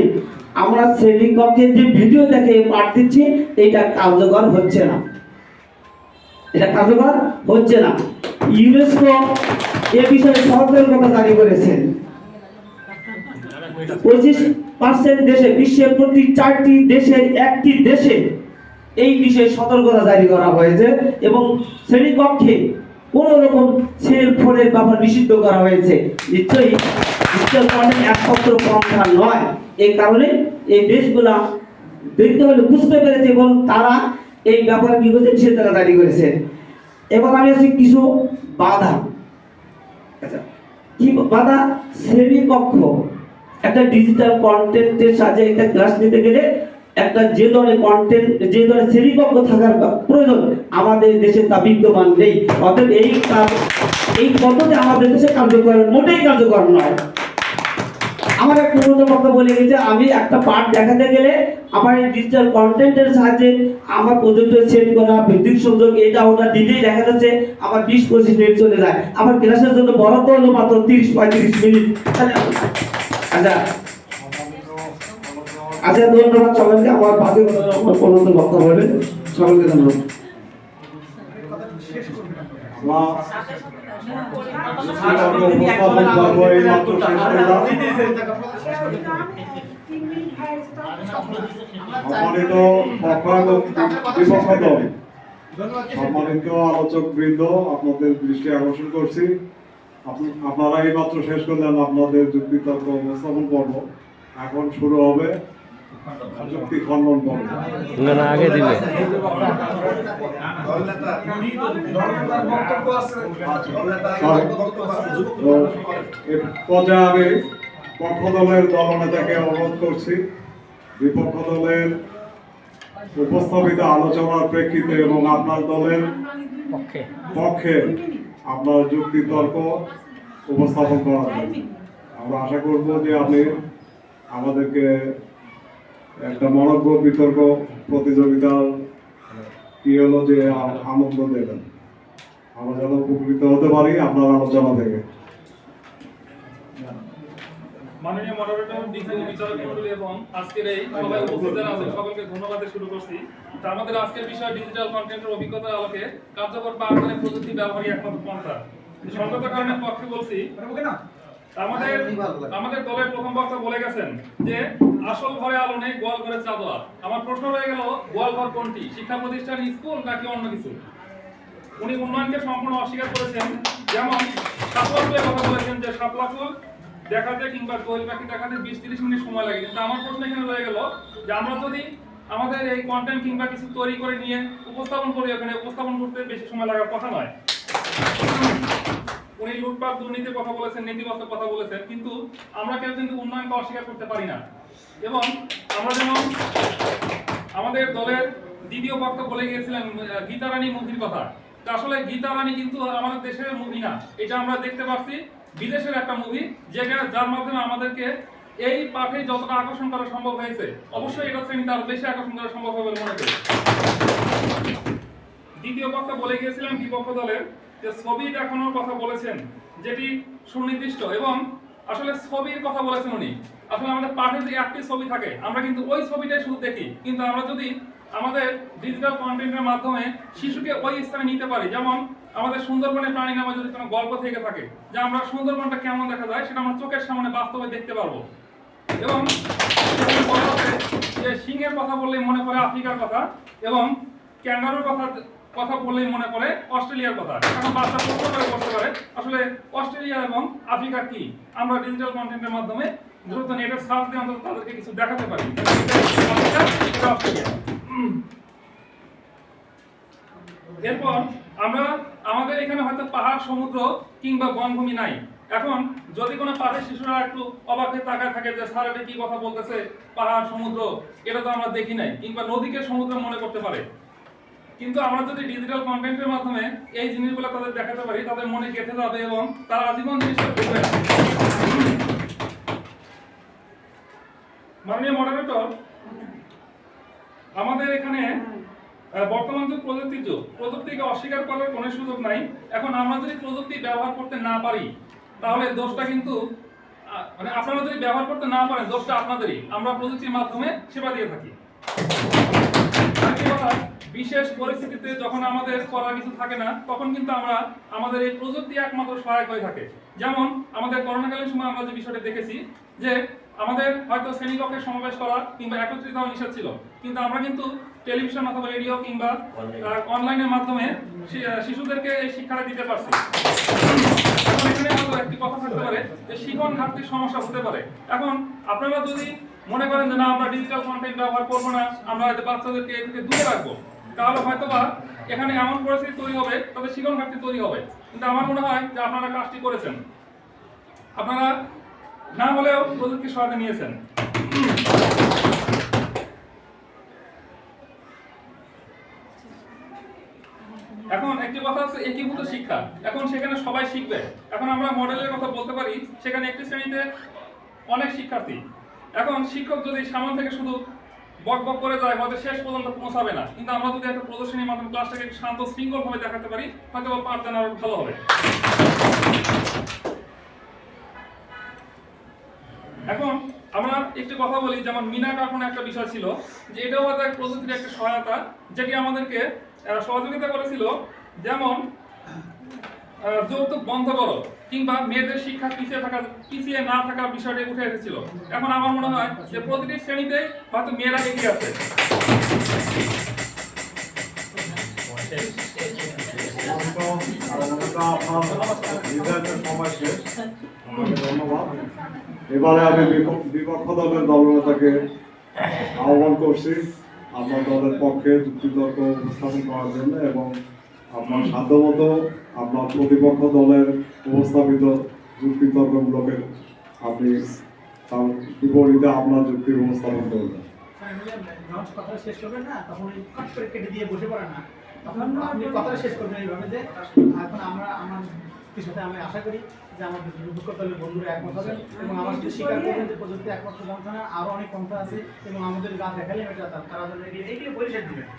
Speaker 7: আমরা শ্রেণীকক্ষে যে ভিডিও দেখে পাঠ দিচ্ছি, এটা কার্যকর হচ্ছে না, এটা কার্যকর হচ্ছে না। ইউনেস্কো এ বিষয়ে সতর্কতা জারি করেছেন। 25% দেশে, বিশ্বের প্রতি 4টি দেশের 1টি দেশে এই বিষয়ে সতর্কতা জারি করা হয়েছে, এবং শ্রেণীকক্ষে কোন রকম সেল ফোনের ব্যবহার নিষিদ্ধ করা হয়েছে। নিশ্চয়ই ডিজিটাল কন্টেন্ট একমাত্র পন্থা নয়, এই কারণে এই দেশগুলা দেখতে হলে বুঝতে পেরেছে এবং তারা এই ব্যাপারে কি করছে, নিষেধাজ্ঞা জারি করেছে। এবার আমি আসি কিছু বাধা। আচ্ছা, কি বাধা? শ্রেণীকক্ষ একটা ডিজিটাল কন্টেন্টের সাথে একটা ক্লাস নিতে গেলে একটা যে ধরনের কন্টেন্ট, যে ধরনের শ্রেণীকক্ষ থাকার প্রয়োজন আমাদের দেশে তা বিদ্যমান নেই। অতএব এই পদ্ধতি আমাদের দেশে কার্যকর, মোটেই কার্যকর নয়। আমার এক পুরনো বক্তব্য বলে গেছে, আমি একটা পাঠ দেখাতে গেলে আমার এই ডিজিটাল কন্টেন্টের সাহায্যে আমার প্রজেক্টর সেট করা, বিদ্যুৎ সংযোগ, এটা ওটা দিলেই দেখা যাচ্ছে আমার 20-25 মিনিট চলে যায়। আমার ক্লাসের জন্য বরাদ্দ হলো মাত্র 30-35 মিনিট। আচ্ছা আচ্ছা, ধন্যবাদ সবাইকে। আমার বাকি আমার পরবর্তী বক্তব্য হবে, সকলকে ধন্যবাদ।
Speaker 1: সম্মানিত বিপক্ষ দল, সম্মানিত আলোচক বৃন্দ, আপনাদের দৃষ্টি আকর্ষণ করছি, আপনারা এই মাত্র শেষ করলেন আপনাদের যুক্তি তর্ক উপস্থাপন পর্ব। এখন শুরু হবে যুক্তি খণ্ডন পর্ব।
Speaker 5: না আগে দিবে।
Speaker 1: পর্যায়ে আমি পক্ষ দলের দলনেতাকে অনুরোধ করছি, বিপক্ষ দলের উপস্থাপিত আলোচনার প্রেক্ষিতে এবং আপনার দলের পক্ষে আপনার যুক্তি তর্ক উপস্থাপন করার জন্য। আমরা আশা করব যে আপনি আমাদেরকে একটা মনজ্ঞ বিতর্ক প্রতিযোগিতার কি হলো যে আনন্দ দেবেন, আমরা যেন উপকৃত হতে পারি আপনার আলোচনা থেকে।
Speaker 8: মাননীয় মডারেটর, বিচারক মণ্ডলী এবং আজকের এই সবাই উপস্থিত যারা আছেন সকলকে ধন্যবাদ শুরু করছি। তো আমাদের আজকের বিষয় ডিজিটাল কন্টেন্টের অভিজ্ঞতার আলোকে কার্যকর পাঠদানের প্রযুক্তি ব্যবহারই একমাত্র পন্থা। সঙ্গত কারণের পক্ষে বলছি, আমাদের দলের প্রথম বক্তা বলে গেছেন যে আসল ঘরে আলো নেই, গোয়াল ঘরে চাঁদোয়া। আমার প্রশ্ন রয়ে গেল, গোয়াল ঘর কোনটি? শিক্ষা প্রতিষ্ঠান, স্কুল নাকি অন্য কিছু? উনি উন্নয়নকে সম্পূর্ণ অস্বীকার করেছেন। যেমন শাপলা ফুলের কথা বলেছেন যে শাপলা ফুল দেখাতে কিংবা কোয়েল পাখি দেখাতে 20-30 মিনিট সময় লাগে। কিন্তু আমার প্রশ্ন এখানে রয়ে গেল যে আমরা যদি আমাদের এই কন্টেন্ট কিংবা কিছু তৈরি করে নিয়ে উপস্থাপন করি, ওখানে উপস্থাপন করতে বেশি সময় লাগার কথা নয়। উনি লুটপাট দুর্নীতির কথা বলেছেন, নেতিবাচক কথা বলেছেন, কিন্তু আমরা কেউ কিন্তু উন্নয়নকে অস্বীকার করতে পারি না। এবং আমরা যেমন আমাদের দলের দ্বিতীয় বক্তা বলে গিয়েছিলেন গীতারানী মুভির কথা, তা আসলে গীতা রানী কিন্তু আমাদের দেশের মুভি না, এটা আমরা দেখতে পাচ্ছি বিদেশের একটা মুভি, যেখানে যার মাধ্যমে আমাদেরকে এই পাঠে যতটা আকর্ষণ করা সম্ভব হয়েছে, অবশ্যই এটা শ্রেণীতে আরো বেশি আকর্ষণ করা সম্ভব হবে বলে মনে করি। দ্বিতীয় পক্ষে বলে গিয়েছিলাম বিপক্ষ দলের যে ছবি দেখানোর কথা বলেছেন, যেটি সুনির্দিষ্ট এবং আসলে ছবির কথা বলেছেন উনি। আসলে আমাদের পাঠে যে একটি ছবি থাকে আমরা কিন্তু ওই ছবিটাই শুধু দেখি, কিন্তু আমরা যদি আমাদের ডিজিটাল কন্টেন্টের মাধ্যমে শিশুকে ওই স্থানে নিতে পারি, যেমন আমাদের সুন্দরবনের প্রাণী নামে যদি কোনো গল্প থেকে থাকে যে আমরা সুন্দরবনটা কেমন দেখা যায় সেটা আমরা চোখের সামনে বাস্তবে দেখতে পারবো। এবং যে সিংহের কথা বললেই মনে পড়ে আফ্রিকার কথা, এবং ক্যাঙ্গারুর কথা বললেই মনে পড়ে অস্ট্রেলিয়ার কথা। এখন বাচ্চা প্রশ্ন করে বলতে পারে আসলে অস্ট্রেলিয়া এবং আফ্রিকা কি, আমরা ডিজিটাল কন্টেন্টের মাধ্যমে দ্রুত নেটের সার্চ দিয়ে অন্তত তাদেরকে কিছু দেখাতে পারি। এরপর আমরা আমাদের এখানে হয়তো পাহাড়, সমুদ্র কিংবা বনভূমি নাই। এখন যদি কোনো পাহাড়ের শিশুরা একটু অবাক হয়ে তাকায় থাকে যে স্যার এটা কি কথা বলতেছে, পাহাড় সমুদ্র এটা তো আমরা দেখি নাই, কিংবা নদীকে সমুদ্র মনে করতে পারে। কিন্তু আমরা যদি ডিজিটাল কন্টেন্টের মাধ্যমে এই জিনিসগুলো তাদের দেখাতে পারি, তাদের মনে গেঁথে যাবে এবং তারা আজীবন জিনিসটা বুঝবে। মাননীয় মডারেটর, আমাদের এখানে বর্তমান যে প্রযুক্তির যুগ, প্রযুক্তিকে অস্বীকার করার কোনো সুযোগ নাই। এখন আমরা যদি প্রযুক্তি ব্যবহার করতে না পারি তাহলে দোষটা কিন্তু মানে আপনারা যদি ব্যবহার করতে না পারেন দোষটা আপনাদেরই। আমরা প্রযুক্তির মাধ্যমে সেবা দিয়ে থাকি। বিশেষ পরিস্থিতিতে যখন আমাদের করার কিছু থাকে না তখন কিন্তু আমরা আমাদের এই প্রযুক্তি একমাত্র সহায়ক হয়ে থাকে। যেমন আমাদের করোনাকালীন সময় আমরা যে বিষয়টা দেখেছি যে আমাদের হয়তো শ্রেণীকক্ষে সমাবেশ করা কিংবা একত্রিত হওয়া নিষেধ ছিল, কিন্তু আমরা কিন্তু টেলিভিশন অথবা রেডিও কিংবা অনলাইনের মাধ্যমে শিশুদেরকে এই শিক্ষাটা দিতে পারছি। এখন এখানে হয়তো একটি কথা থাকতে পারে যে শিখন ঘাটতির সমস্যা হতে পারে। এখন আপনারা যদি মনে করেন যে না আমরা ডিজিটাল কন্টেন্ট ব্যবহার করবো না, আমরা বাচ্চাদেরকে এ থেকে দূরে রাখবো, তাহলে হয়তোবা এখানে এমন পরিস্থিতি তৈরি হবে, তাদের শিখন ঘাটতি তৈরি হবে। কিন্তু আমার মনে হয় যে আপনারা কাজটি করেছেন, আপনারা না হলেও প্রযুক্তির সহায়তা নিয়েছেন। এখন একটি কথা হচ্ছে একীভূত শিক্ষা, এখন সেখানে সবাই শিখবে। এখন আমরা মডেলের কথা বলতে পারি, সেখানে একটি শ্রেণীতে অনেক শিক্ষার্থী। এখন শিক্ষক যদি সামনে থেকে শুধু বক বক করে যায় হয়তো শেষ পর্যন্ত পৌঁছাবে না, কিন্তু আমরা যদি একটা প্রদর্শনীর মাধ্যমে ক্লাসটাকে শান্ত শৃঙ্খল ভাবে দেখাতে পারি হয়তো পাঠদান আরো ভালো হবে। এখন আমরা একটু কথা বলি, যেমন মিনা কার্টুন একটা বিষয় ছিল যে এটাও হয়তো এক প্রযুক্তির একটা সহায়তা যেটি আমাদেরকে সহযোগিতা করেছিল। যেমন যৌতুক বন্ধ করো কিংবা মেয়েদের শিক্ষা পিছিয়ে না থাকার বিষয়টি উঠে এসেছিল। এখন আমার মনে হয় যে প্রতিটি শ্রেণীতে হয়তো মেয়েরা এগিয়ে আছে।
Speaker 1: ধন্যবাদ। এবারে আমি বিপক্ষ দলের দলনেতাকে আহ্বান করছি আপনার দলের পক্ষে যুক্তিতর্ক উপস্থাপন করার জন্য, এবং আপনার সাধ্যমতো আপনার প্রতিপক্ষ দলের উপস্থাপিত যুক্তিতর্কগুলোকে আপনি তার বিপরীতে আপনার যুক্তি উপস্থাপন করবেন।
Speaker 9: কথা শেষ করবেন না, তখন কাট করে কেটে দিয়ে বসে পড়ে না, তখন আপনি কথা শেষ করবেন এইভাবে যে এখন আমরা আমার সাথে আমি আশা করি যে আমাদের বিপক্ষ দলের বন্ধুরা একমত হবেন এবং আমার সাথে স্বীকার করবেন যে প্রযুক্তি একমাত্র পন্থা না, আরও অনেক পন্থা আছে এবং আমাদের গা দেখালে এটা তারা এইগুলো পরিষেদ দিবেন।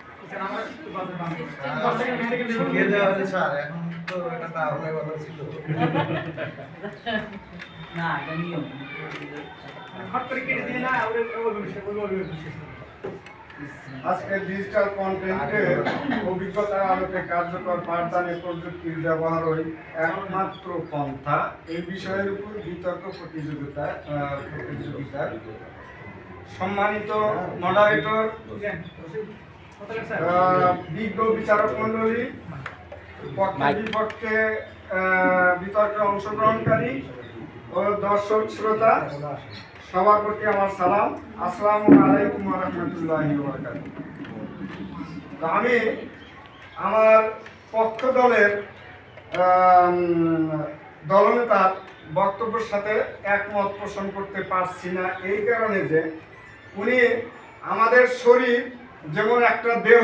Speaker 2: আজকে ডিজিটাল কন্টেন্টের অভিজ্ঞতার আলোকে কার্যকর পাঠদানে প্রযুক্তির ব্যবহারই একমাত্র পন্থা। এই বিষয়ের উপর বিতর্ক প্রতিযোগিতায় সম্মানিত মডারেটর, বিজ্ঞ বিচারক মন্ডলী, পক্ষে বিপক্ষে বিতর্কে অংশগ্রহণকারী ও দর্শক শ্রোতা, সবার প্রতি আমার সালাম। আসসালামু আলাইকুম ওয়া রাহমাতুল্লাহি ওয়া বারাকাতুহু। আমি আমার পক্ষ দলের দলনেতার বক্তব্যের সাথে একমত পোষণ করতে পারছি না, এই কারণে যে উনি আমাদের শরীর যেমন একটা দেহ,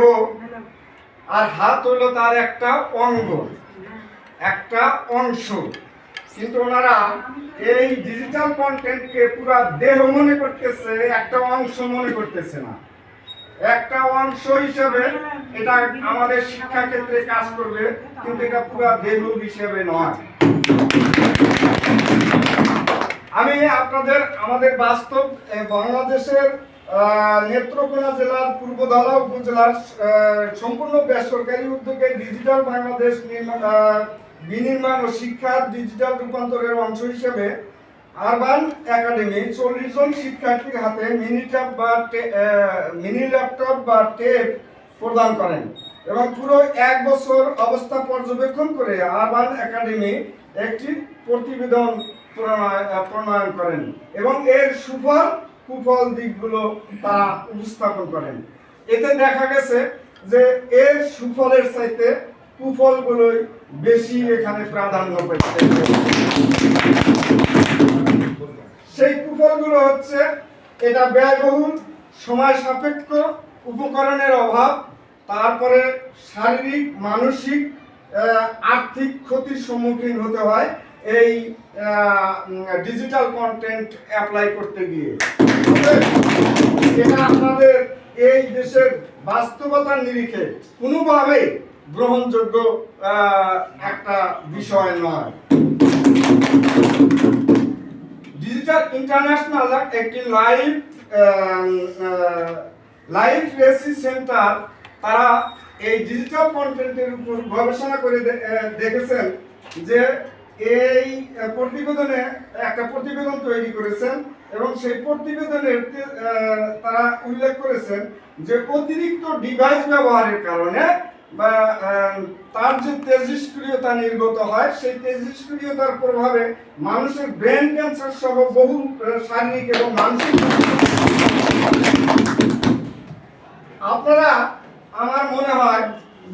Speaker 2: আর হাত হইল তার একটা অঙ্গ, একটা অংশ। কিন্তু ওনারা এই ডিজিটাল কন্টেন্টকে পুরো দেহ মনে করতেছে, একটা অংশ মনে করতেছে না। একটা অংশ হিসেবে এটা আমাদের শিক্ষা ক্ষেত্রে কাজ করবে, কিন্তু এটা পুরো দেহ হিসেবে নয়। আমি আপনাদের আমাদের বাস্তব বাংলাদেশের নেত্রকোনা জেলার পূর্বধলা উপজেলার সম্পূর্ণ বেসরকারি উদ্যোগে ডিজিটাল বাংলাদেশ বিনির্মাণ ও শিক্ষার ডিজিটাল রূপান্তরের অংশ হিসেবে আরবান একাডেমি 40 জন শিক্ষার্থীর হাতে মিনি ল্যাপটপ বা টেপ প্রদান করেন এবং পুরো 1 বছর অবস্থা পর্যবেক্ষণ করে আরবান একাডেমি একটি প্রতিবেদন প্রণয়ন করেন এবং এর সুফল কুফল দিকগুলো তারা উপস্থাপন করেন। এতে দেখা গেছে যে এর সুফলের চাইতে কুফলগুলোই বেশি এখানে প্রাধান্য পেয়েছে। সেই কুফলগুলো হচ্ছে এটা ব্যয়বহুল, সময় সাপেক্ষ, উপকরণের অভাব, তারপরে শারীরিক, মানসিক, আর্থিক ক্ষতির সম্মুখীন হতে হয় এই ডিজিটাল কন্টেন্ট অ্যাপ্লাই করতে গিয়ে। এটা আমাদের এই দেশের বাস্তবতার নিরিখে কোনোভাবেই গ্রহণযোগ্য একটা বিষয় নয়। ডিজিটাল ইন্টারন্যাশনাল একটি লাইভ রেসি সেন্টার, তারা এই ডিজিটাল কন্টেন্টের উপর গবেষণা করে দেখেছেন যে এই প্রতিবেদনে একটা প্রতিবেদন তৈরি করেছেন এবং সেই প্রতিবেদনের তারা উল্লেখ করেছেন যে অতিরিক্ত ডিভাইস ব্যবহারের কারণে বা তার যে তেজস্ক্রিয়তা নির্গত হয়, সেই তেজস্ক্রিয়তার প্রভাবে মানুষের ব্রেন ক্যান্সার সহ বহু শারীরিক এবং মানসিক। আপনারা, আমার মনে হয়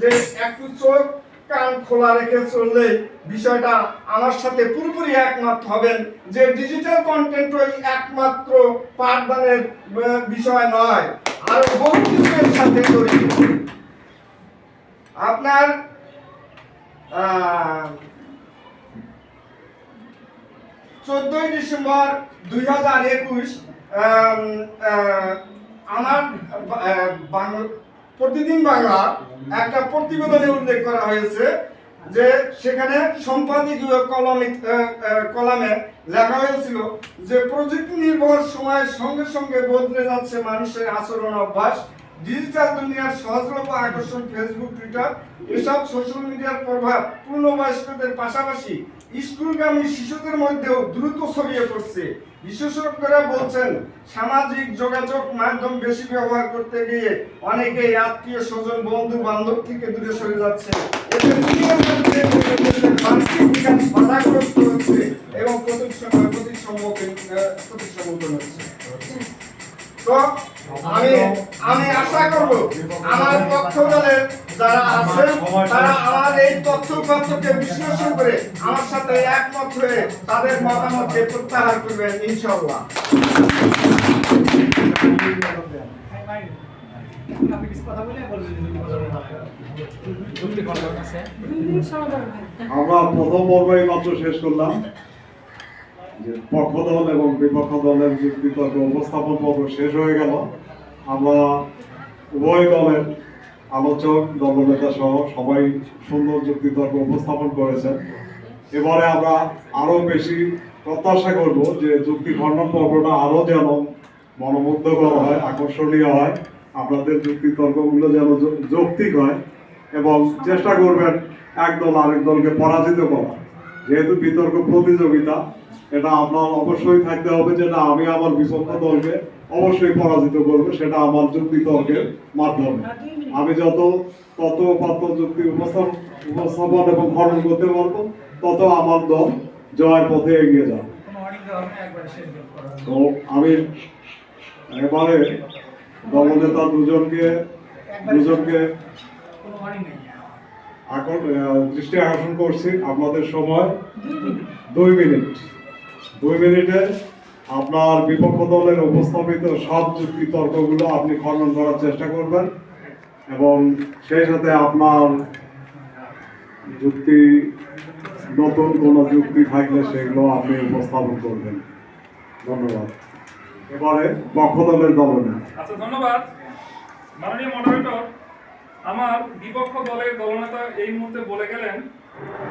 Speaker 2: যে একটু চোখ কান খোলা রেখে চললে বিষয়টা আমার সাথে পুরোপুরি একমত হবেন যে ডিজিটাল কন্টেন্ট ওই একমাত্র পাঠদানের বিষয় নয়, আর বহু কিছুর সাথে জড়িত। আপনার 14 ডিসেম্বর 2021 আমার প্রতিদিন বাংলা একটা প্রতিবেদনে উল্লেখ করা হয়েছে যে সেখানে সম্পাদকীয় কলামে লেখা হয়েছিল যে প্রযুক্তি নির্ভর সময়ের সঙ্গে সঙ্গে বদলে যাচ্ছে মানুষের আচরণ অভ্যাস। ডিজিটাল দুনিয়ার সহজলভ্য আকর্ষণ ফেসবুক, টুইটার এসব সোশ্যাল মিডিয়ার প্রভাব পূর্ণবয়স্কদের পাশাপাশি স্কুলগামী শিশুদের মধ্যেও দ্রুত ছড়িয়ে পড়ছে। বিশেষজ্ঞরা বলছেন সামাজিক যোগাযোগ মাধ্যম বেশি ব্যবহার করতে গিয়ে অনেকেই আত্মীয় স্বজন, বন্ধু বান্ধব থেকে দূরে সরে যাচ্ছে। এতে দুনিয়ার মধ্যে মানসিক বিকাশ বাধাগ্রস্ত হচ্ছে এবং ক্ষতির সম্মুখীন হচ্ছে। তো আমি আশা করব আমার পক্ষ দলের যারা আছেন তারা আমার এই তথ্যকে বিশ্লেষণ করে আমার সাথে একমত হয়ে তাদের মতামতকে প্রত্যাহার করবেন ইনশাআল্লাহ।
Speaker 1: আমরা প্রথম পর্বই মাত্র শেষ করলাম, যে পক্ষ দল এবং বিপক্ষ দলের যুক্তি তর্ক উপস্থাপন পর্ব শেষ হয়ে গেল। আমরা উভয় দলের আলোচক, দলনেতা সহ সবাই সুন্দর যুক্তি তর্ক উপস্থাপন করেছেন। এবারে আমরা আরো বেশি প্রত্যাশা করব যে যুক্তি খণ্ডন পর্বটা আরো যেন মনোমুগ্ধকর হয়, আকর্ষণীয় হয়, আপনাদের যুক্তি তর্কগুলো যেন যৌক্তিক হয় এবং চেষ্টা করবেন এক দল আরেক দলকে পরাজিত করা। যেহেতু বিতর্ক প্রতিযোগিতা, এটা আপনার অবশ্যই থাকতে হবে যে না, আমি আমার বিপক্ষ দলকে অবশ্যই পরাজিত করবো, সেটা আমার যুক্তি তর্কের মাধ্যমে। আমি যত যুক্তি উপস্থাপন এবং খনন করতে পারবো, তত আমার দল জয়ের পথে এগিয়ে যাবে। তো আমি এবারে দলনেতা দুজনকে দৃষ্টি আকর্ষণ করছি। আপনাদের সময় 2 মিনিট। 2 মিনিটে আপনার বিপক্ষ দলের উপস্থাপিত সব যুক্তি তর্কগুলো আপনি খনন করার চেষ্টা করবেন এবং সেই সাথে আপনার যুক্তি, নতুন কোনো যুক্তি থাকলে সেগুলো আপনি উপস্থাপন করবেন। ধন্যবাদ। এবারে পক্ষ দলের দলনেতা।
Speaker 8: আচ্ছা, ধন্যবাদ মাননীয় মডারেটর। আমার বিপক্ষ দলের দলনেতা এই মুহূর্তে বলে গেলেন,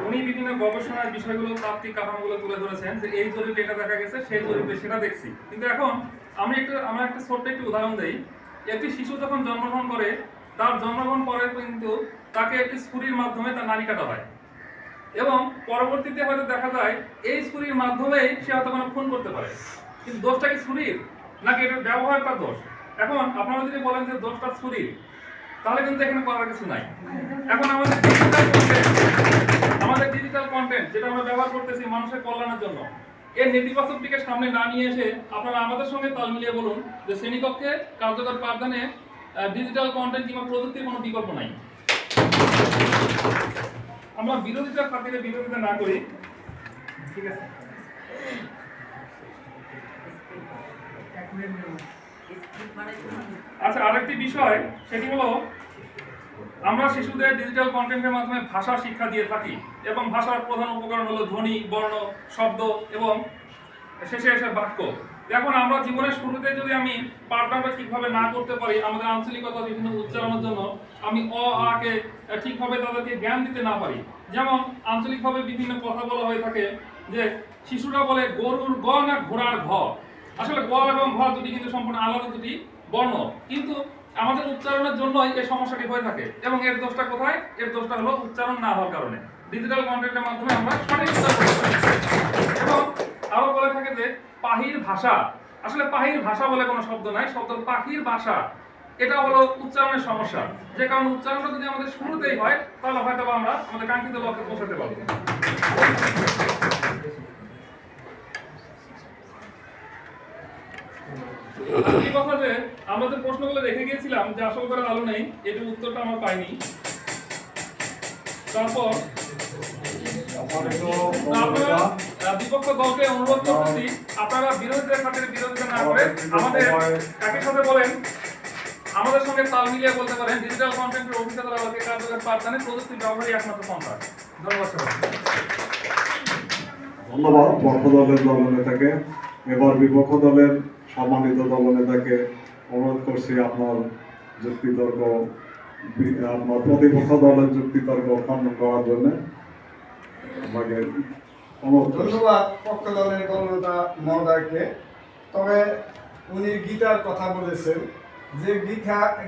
Speaker 8: উনি বিভিন্ন গবেষণার বিষয়গুলো, তাত্ত্বিক কাঠামোগুলো তুলে ধরেছেন যে এই জরিপে এটা দেখা গেছে, সেই জরিপে সেটা দেখছি। কিন্তু এখন আমরা একটা ছোট্ট একটি উদাহরণ দেই। একটি শিশু যখন জন্মগ্রহণ করে, তার জন্মগ্রহণ পরে কিন্তু তাকে একটি ছুরির মাধ্যমে তার নাড়ি কাটা হয়, এবং পরবর্তীতে হয়তো দেখা যায় এই ছুরির মাধ্যমেই সে হয়তো কোনো খুন করতে পারে। কিন্তু দোষটা কি ছুরির, নাকি এটার ব্যবহারটা দোষ? এখন আপনারা যদি বলেন যে দোষটা ছুরির, তাহলে কিন্তু এখানে করার কিছু নাই। এখন আমাদের ডিজিটাল কন্টেন্ট যেটা আমরা ব্যবহার করতেছি মানুষের কল্যাণের জন্য, এর নেতিবাচক দিকে সামনে না নিয়ে এসে আপনারা আমাদের সঙ্গে তাল মিলিয়ে বলুন যে শ্রেণীকক্ষে কার্যকর পাঠদানে ডিজিটাল কন্টেন্ট কিংবা প্রযুক্তির কোনো বিকল্প নাই। আমরা বিরোধিতার খাতিরে বিরোধিতা না করি, ঠিক আছে? আচ্ছা, আরেকটি বিষয়, সেটি হলো আমরা শিশুদের ডিজিটাল কন্টেন্টের মাধ্যমে ভাষা শিক্ষা দিয়ে থাকি, এবং ভাষার প্রধান উপকরণ হলো ধ্বনি, বর্ণ, শব্দ এবং শেষে এসে বাক্য। এখন আমরা জীবনের শুরুতে যদি আমি পাঠদানটা ঠিকভাবে না করতে পারি, আমাদের আঞ্চলিকতা বিভিন্ন উচ্চারণের জন্য আমি আ কে ঠিকভাবে তাদেরকে জ্ঞান দিতে না পারি, যেমন আঞ্চলিকভাবে বিভিন্ন কথা বলা হয়ে থাকে যে শিশুরা বলে গরুর গ না ঘোড়ার ঘ। আসলে গ এবং ঘ দুটি কিন্তু সম্পূর্ণ আলাদা দুটি বর্ণ, কিন্তু আমাদের উচ্চারণের জন্যই এই সমস্যাটি হয়ে থাকে। এবং এর দোষটা কোথায়? এর দোষটা হলো উচ্চারণ না হওয়ার কারণে। ডিজিটাল কন্টেন্টের মাধ্যমে আমরা সঠিক উচ্চারণ করতে পারি। এবং আরো বলে থাকে যে পাখির ভাষা, আসলে পাখির ভাষা বলে কোনো শব্দ নাই, শব্দ পাখির ভাষা। এটা হলো উচ্চারণের সমস্যা, যে কারণে উচ্চারণটা যদি আমাদের শুরুতেই হয়, তাহলে হয়তো আমরা আমাদের কাঙ্ক্ষিত লক্ষ্যে পৌঁছাতে পারবো। এই কথা যে আমরা যে প্রশ্নগুলো রেখে গিয়েছিলাম যে আসল করে আলো নেই, এটির উত্তরটা আমরা পাইনি। তারপর আপনারা বিপক্ষ দলকে অনুরোধ করতেছি, আপনারা বিরোধীদের খাতিরে বিরোধিতা না করে আমাদের একই সাথে বলেন, আমাদের সঙ্গে তাল মিলিয়ে বলতে পারেন ডিজিটাল কন্টেন্টের অভিজ্ঞতার আলোকে কার্যকর পাঠদানে প্রযুক্তি ব্যবহারই একমাত্র পন্থা। ধন্যবাদ সবাই।
Speaker 1: ধন্যবাদ পক্ষ দলের দলনেতাকে। এবার বিপক্ষ দলের সম্মানিত দলনেতাকে অনুরোধ করছি আপনার যুক্তিতর্ক, আপনার প্রতিপক্ষ দলের যুক্তিতর্ক খণ্ডন করার জন্য আমাকে অনুরোধ করছি।
Speaker 2: ধন্যবাদ পক্ষ দলের দলনেতা মহোদয়কে। তবে উনি গীতার কথা বলেছেন যে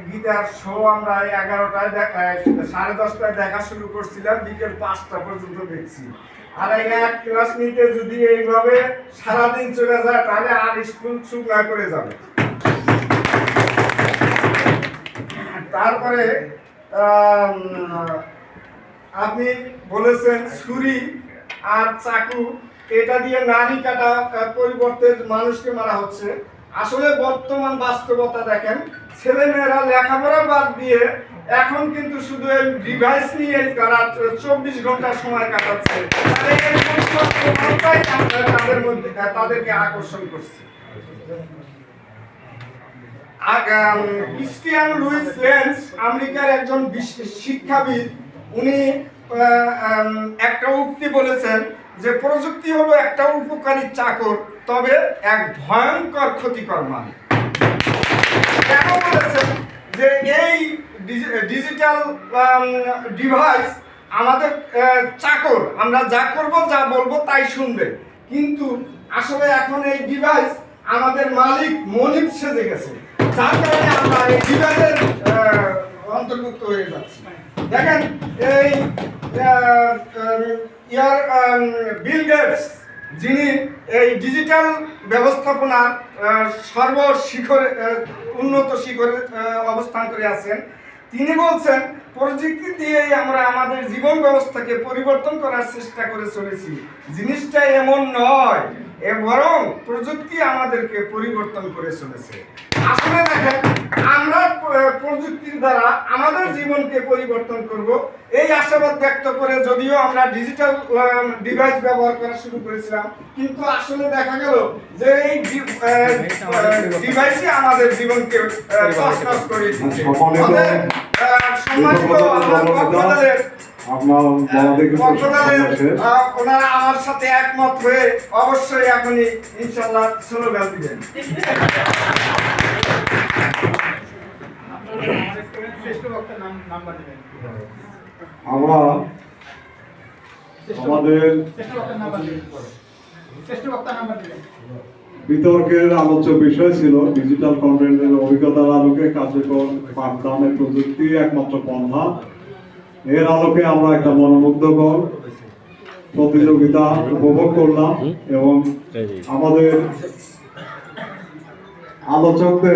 Speaker 2: গীতার শো আমরা 11টায় 10:30টায় দেখা শুরু করছিলাম, বিকেল 5টা পর্যন্ত দেখছি। আর এই এক ক্লাস নিতে যদি এইভাবে সারাদিন চলে যায়, তাহলে আর স্কুল শুকনা করে যাবে। তারপরে আপনি বলেছেন ছুরি আর চাকু, এটা দিয়ে নাড়ি কাটা পরিবর্তে মানুষকে মারা হচ্ছে। আসলে বর্তমান বাস্তবতা দেখেন, ছেলেমেয়েরা লেখাপড়া বাদ দিয়ে এখন কিন্তু শুধু এই ডিভাইস নিয়ে তারা 24 ঘন্টা সময় কাটাচ্ছে। তাদের মধ্যে তাদেরকে আকর্ষণ করছে। ক্রিস্টিয়ান লুইস লেন্স, আমেরিকার একজন শিক্ষাবিদ, উনি একটা উক্তি বলেছেন যে প্রযুক্তি হলো একটা উপকারী চাকর, তবে এক ভয়ঙ্কর ক্ষতিকর মালিক। কেন বলেছেন? যে এই ডিজিটাল ডিভাইস আমাদের চাকর, আমরা যা করব যা বলবো তাই শুনবে, কিন্তু আসলে এখন এই ডিভাইস আমাদের মালিক মনিব সেজে গেছে, যার কারণে আমরা এই ডিভাইসের অন্তর্ভুক্ত হয়ে যাচ্ছি। দেখেন এই বিল গেটস, যিনি এই ডিজিটাল ব্যবস্থাপনার সর্বশিখরে উন্নত শিখরে অবস্থান করে আছেন, তিনি বলছেন প্রযুক্তি দিয়েই আমরা আমাদের জীবন ব্যবস্থাকে পরিবর্তন করার চেষ্টা করে চলেছি। জিনিসটা এমন নয়, বরং প্রযুক্তি আমাদেরকে পরিবর্তন করে চলেছে।
Speaker 10: আসলে দেখেন আমরা প্রযুক্তির দ্বারা আমাদের জীবনকে পরিবর্তন করব এই আশাবাদ ব্যক্ত করে যদিও আমরা ডিজিটাল ডিভাইস ব্যবহার করা শুরু করেছিলাম, কিন্তু আসলে দেখা গেল যে এই ডিভাইসই আমাদের জীবনকে তছনছ করে দিচ্ছে। সম্মানিত আমার পক্ষদলের ওনারা আমার সাথে একমত হয়ে অবশ্যই এখনই ইনশাআল্লাহ স্লোগান দিবেন।
Speaker 1: আমরা আমাদের বিতর্কের আলোচ্য বিষয় ছিল ডিজিটাল কন্টেন্টের অভিজ্ঞতার আলোকে কার্যকর পাঠদানের প্রযুক্তি একমাত্র পন্থা। এর আলোকে আমরা একটা মনোমুগ্ধকর প্রতিযোগিতা উপভোগ করলাম এবং আমাদের আলোচকদের